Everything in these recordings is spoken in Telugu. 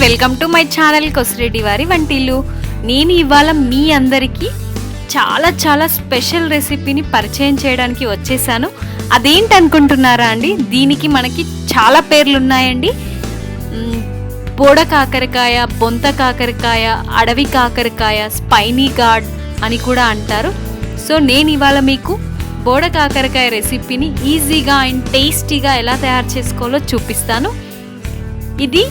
Welcome to my channel Kosireddy వారి వంటిల్లు. నేను ఇవాళ మీ అందరికీ చాలా స్పెషల్ రెసిపీని పరిచయం చేయడానికి వచ్చేసాను. అదేంటి అనుకుంటున్నారా అండి? దీనికి మనకి చాలా పేర్లు ఉన్నాయండి. బోడ కాకరకాయ, బొంత కాకరకాయ, అడవి కాకరకాయ, స్పైనీ గార్డ్ అని కూడా అంటారు. సో నేను ఇవాళ మీకు బోడ కాకరకాయ రెసిపీని ఈజీగా అండ్ టేస్టీగా ఎలా తయారు చేసుకోవాలో చూపిస్తాను. ఇది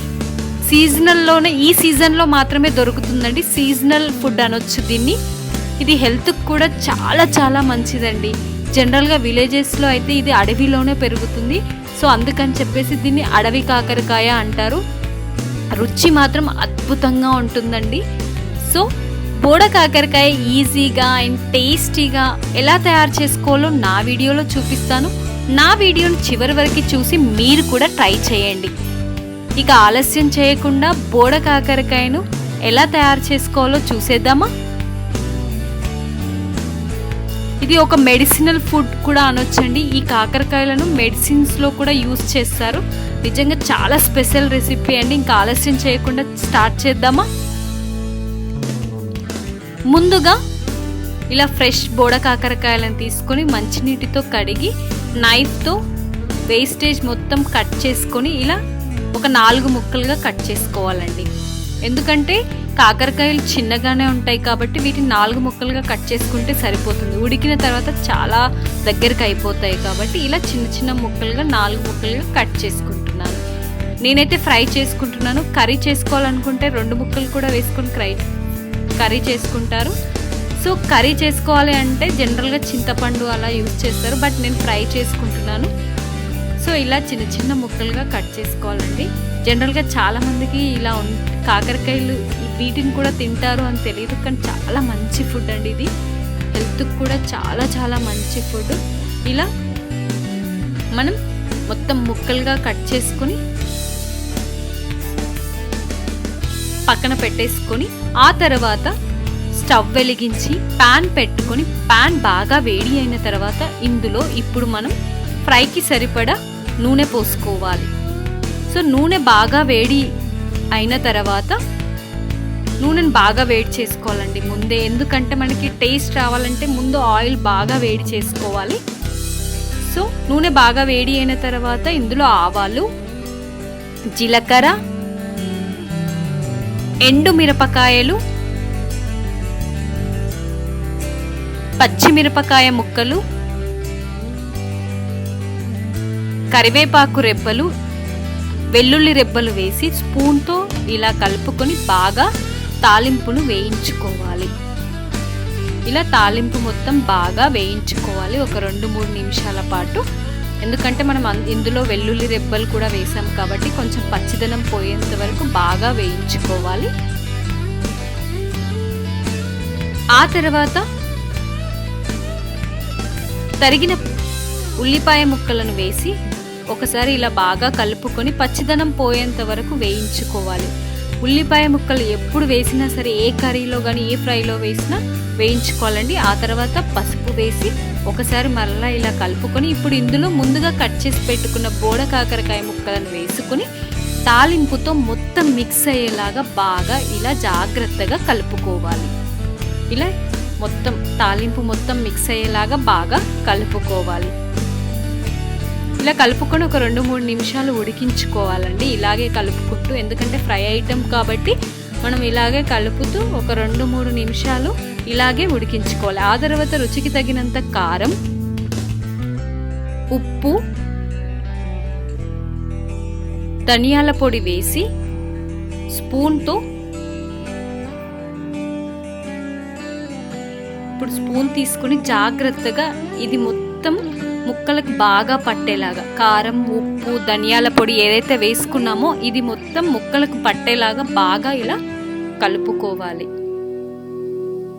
సీజనల్లోనే, ఈ సీజన్లో మాత్రమే దొరుకుతుందండి. సీజనల్ ఫుడ్ అనొచ్చు దీన్ని. ఇది హెల్త్కి కూడా చాలా మంచిదండి. జనరల్గా విలేజెస్లో అయితే ఇది అడవిలోనే పెరుగుతుంది. సో అందుకని చెప్పేసి దీన్ని అడవి కాకరకాయ అంటారు. రుచి మాత్రం అద్భుతంగా ఉంటుందండి. సో బోడ కాకరకాయ ఈజీగా అండ్ టేస్టీగా ఎలా తయారు చేసుకోవాలో నా వీడియోలో చూపిస్తాను. నా వీడియోని చివరి వరకు చూసి మీరు కూడా ట్రై చేయండి. ఇక ఆలస్యం చేయకుండా బోడ కాకరకాయను ఎలా తయారు చేసుకోవాలో చూసేద్దామా? ఇది ఒక మెడిసినల్ ఫుడ్ కూడా అనొచ్చండి. ఈ కాకరకాయలను మెడిసిన్స్లో కూడా యూజ్ చేస్తారు. నిజంగా చాలా స్పెషల్ రెసిపీ అండి. ఇంకా ఆలస్యం చేయకుండా స్టార్ట్ చేద్దామా? ముందుగా ఇలా ఫ్రెష్ బోడ కాకరకాయలను తీసుకొని మంచినీటితో కడిగి నైఫ్తో వేస్టేజ్ మొత్తం కట్ చేసుకొని ఇలా ఒక 4 ముక్కలుగా కట్ చేసుకోవాలండి. ఎందుకంటే కాకరకాయలు చిన్నగానే ఉంటాయి కాబట్టి వీటిని 4 ముక్కలుగా కట్ చేసుకుంటే సరిపోతుంది. ఉడికిన తర్వాత చాలా దగ్గరికి అయిపోతాయి కాబట్టి ఇలా చిన్న ముక్కలుగా 4 ముక్కలుగా కట్ చేసుకుంటున్నాను. నేనైతే ఫ్రై చేసుకుంటున్నాను. కర్రీ చేసుకోవాలనుకుంటే 2 ముక్కలు కూడా వేసుకొని కర్రీ చేసుకుంటారు. సో కర్రీ చేసుకోవాలి అంటే జనరల్గా చింతపండు అలా యూజ్ చేస్తారు, బట్ నేను ఫ్రై చేసుకుంటున్నాను. సో ఇలా చిన్న ముక్కలుగా కట్ చేసుకోవాలండి. జనరల్గా చాలామందికి ఇలా కాకరకాయలు వీటిని కూడా తింటారు అని తెలియదు, కానీ చాలా మంచి ఫుడ్ అండి. ఇది హెల్త్కి కూడా చాలా మంచి ఫుడ్. ఇలా మనం మొత్తం ముక్కలుగా కట్ చేసుకొని పక్కన పెట్టేసుకొని ఆ తర్వాత స్టవ్ వెలిగించి ప్యాన్ పెట్టుకొని, ప్యాన్ బాగా వేడి అయిన తర్వాత ఇందులో ఇప్పుడు మనం ఫ్రైకి సరిపడా నూనె పోసుకోవాలి. సో నూనె బాగా వేడి అయిన తర్వాత నూనెను బాగా వేడి చేసుకోవాలండి ముందే. ఎందుకంటే మనకి టేస్ట్ రావాలంటే ముందు ఆయిల్ బాగా వేడి చేసుకోవాలి. సో నూనె బాగా వేడి అయిన తర్వాత ఇందులో ఆవాలు, జీలకర్ర, ఎండు మిరపకాయలు, పచ్చిమిరపకాయ ముక్కలు, కరివేపాకు రెబ్బలు, వెల్లుల్లి రెబ్బలు వేసి స్పూన్తో ఇలా కలుపుకొని బాగా తాలింపును వేయించుకోవాలి. ఇలా తాలింపు మొత్తం బాగా వేయించుకోవాలి ఒక 2-3 నిమిషాల పాటు. ఎందుకంటే మనం ఇందులో వెల్లుల్లి రెబ్బలు కూడా వేసాం కాబట్టి కొంచెం పచ్చిదనం పోయేంత వరకు బాగా వేయించుకోవాలి. ఆ తర్వాత తరిగిన ఉల్లిపాయ ముక్కలను వేసి ఒకసారి ఇలా బాగా కలుపుకొని పచ్చిదనం పోయేంత వరకు వేయించుకోవాలి. ఉల్లిపాయ ముక్కలు ఎప్పుడు వేసినా సరే, ఏ కర్రీలో కానీ ఏ ఫ్రైలో వేసినా వేయించుకోవాలండి. ఆ తర్వాత పసుపు వేసి ఒకసారి మరలా ఇలా కలుపుకొని ఇప్పుడు ఇందులో ముందుగా కట్ చేసి పెట్టుకున్న బోడ కాకరకాయ ముక్కలను వేసుకొని తాలింపుతో మొత్తం మిక్స్ అయ్యేలాగా బాగా ఇలా జాగ్రత్తగా కలుపుకోవాలి. ఇలా మొత్తం తాలింపు మొత్తం మిక్స్ అయ్యేలాగా బాగా కలుపుకోవాలి. ఇలా కలుపుకొని ఒక 2-3 నిమిషాలు ఉడికించుకోవాలండి. ఇలాగే కలుపుకుంటూ, ఎందుకంటే ఫ్రై ఐటెం కాబట్టి మనం ఇలాగే కలుపుతూ ఒక 2-3 నిమిషాలు ఇలాగే ఉడికించుకోవాలి. ఆ తర్వాత రుచికి తగినంత కారం, ఉప్పు, ధనియాల పొడి వేసి స్పూన్తో ఇప్పుడు స్పూన్ తీసుకుని జాగ్రత్తగా ఇది మొత్తం ముక్కలకు బాగా పట్టేలాగా కారం, ఉప్పు, ధనియాల పొడి ఏదైతే వేసుకున్నామో ఇది మొత్తం ముక్కలకు పట్టేలాగా బాగా ఇలా కలుపుకోవాలి.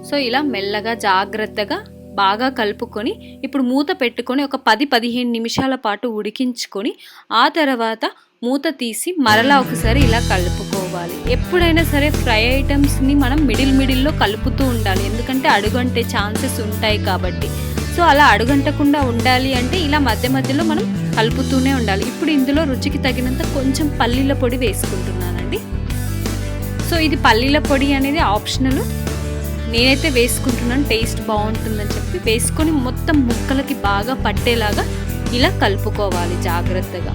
సో ఇలా మెల్లగా జాగ్రత్తగా బాగా కలుపుకొని ఇప్పుడు మూత పెట్టుకొని ఒక 10-15 నిమిషాల పాటు ఉడికించుకొని ఆ తర్వాత మూత తీసి మరలా ఒకసారి ఇలా కలుపుకోవాలి. ఎప్పుడైనా సరే ఫ్రై ఐటమ్స్ని మనం మిడిల్లో కలుపుతూ ఉండాలి, ఎందుకంటే అడుగంటే ఛాన్సెస్ ఉంటాయి కాబట్టి. సో అలా అడుగంటకుండా ఉండాలి అంటే ఇలా మధ్యలో మనం కలుపుతూనే ఉండాలి. ఇప్పుడు ఇందులో రుచికి తగినంత కొంచెం పల్లీల పొడి వేసుకుంటున్నానండి. సో ఇది పల్లీల పొడి అనేది ఆప్షనల్, నేనైతే వేసుకుంటున్నాను, టేస్ట్ బాగుంటుందని చెప్పి వేసుకొని మొత్తం ముక్కలకి బాగా పట్టేలాగా ఇలా కలుపుకోవాలి జాగ్రత్తగా.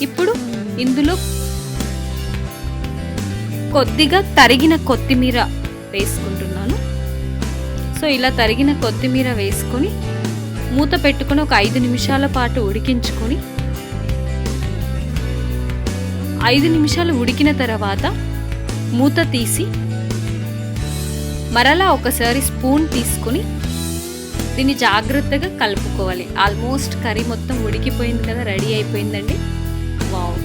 ఇప్పుడు ఇందులో కొద్దిగా తరిగిన కొత్తిమీర వేసుకుంటున్నాను. సో ఇలా తరిగిన కొత్తిమీర వేసుకొని మూత పెట్టుకొని ఒక 5 నిమిషాల పాటు ఉడికించుకొని 5 నిమిషాలు ఉడికిన తర్వాత మూత తీసి మరలా ఒకసారి స్పూన్ తీసుకొని దీన్ని జాగ్రత్తగా కలుపుకోవాలి. ఆల్మోస్ట్ కర్రీ మొత్తం ఉడికిపోయింది కదా, రెడీ అయిపోయిందండి. వావ్,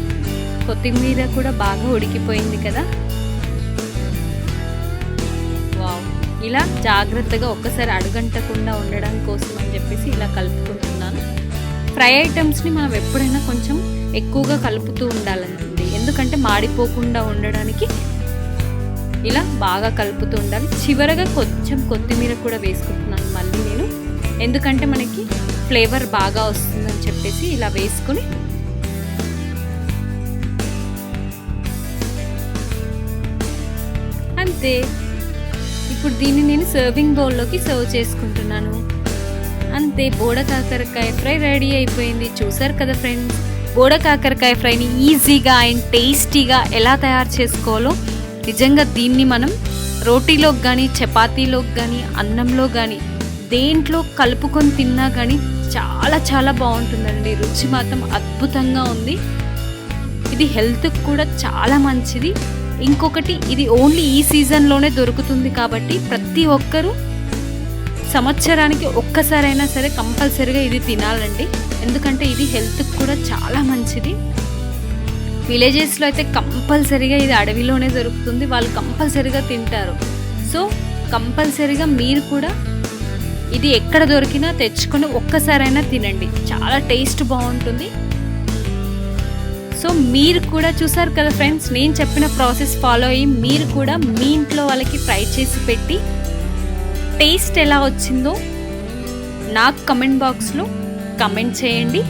కొత్తిమీర కూడా బాగా ఉడికిపోయింది కదా. వావ్, ఇలా జాగ్రత్తగా ఒక్కసారి అడుగంటకుండా ఉండడం కోసం అని చెప్పేసి ఇలా కలుపుకుంటున్నాను. ఫ్రై ఐటమ్స్ని మనం ఎప్పుడైనా కొంచెం ఎక్కువగా కలుపుతూ ఉండాలండి, ఎందుకంటే మాడిపోకుండా ఉండడానికి ఇలా బాగా కలుపుతూ ఉండాలి. చివరగా కొంచెం కొత్తిమీర కూడా వేసుకుంటున్నాను మళ్ళీ నేను, ఎందుకంటే మనకి ఫ్లేవర్ బాగా వస్తుందని చెప్పేసి ఇలా వేసుకొని అంతే. ఇప్పుడు దీన్ని నేను సర్వింగ్ బౌల్లోకి సర్వ్ చేసుకుంటున్నాను. అంతే, బోడ కాకరకాయ ఫ్రై రెడీ అయిపోయింది. చూసారు కదా ఫ్రెండ్స్, బోడ కాకరకాయ ఫ్రైని ఈజీగా అండ్ టేస్టీగా ఎలా తయారు చేసుకోవాలో. నిజంగా దీన్ని మనం రోటీలోకి కానీ, చపాతీలోకి కానీ, అన్నంలో కానీ దేంట్లో కలుపుకొని తిన్నా కానీ చాలా చాలా బాగుంటుందండి. రుచి మాత్రం అద్భుతంగా ఉంది. ఇది హెల్త్కి కూడా చాలా మంచిది. ఇంకొకటి, ఇది ఓన్లీ ఈ సీజన్లోనే దొరుకుతుంది కాబట్టి ప్రతి ఒక్కరూ సంవత్సరానికి ఒక్కసారైనా సరే కంపల్సరీగా ఇది తినాలండి, ఎందుకంటే ఇది హెల్త్కి కూడా చాలా మంచిది. విలేజెస్లో అయితే కంపల్సరీగా ఇది అడవిలోనే దొరుకుతుంది, వాళ్ళు కంపల్సరీగా తింటారు. సో కంపల్సరీగా మీరు కూడా ఇది ఎక్కడ దొరికినా తెచ్చుకొని ఒక్కసారైనా తినండి, చాలా టేస్ట్ బాగుంటుంది. సో మీరు కూడా చూసారు కదా ఫ్రెండ్స్, నేను చెప్పిన ప్రాసెస్ ఫాలో అయ్యి మీరు కూడా మీ ఇంట్లో వాళ్ళకి ట్రై చేసి పెట్టి టేస్ట్ ఎలా వచ్చిందో నాకు కమెంట్ బాక్స్లో కమెంట్ చేయండి.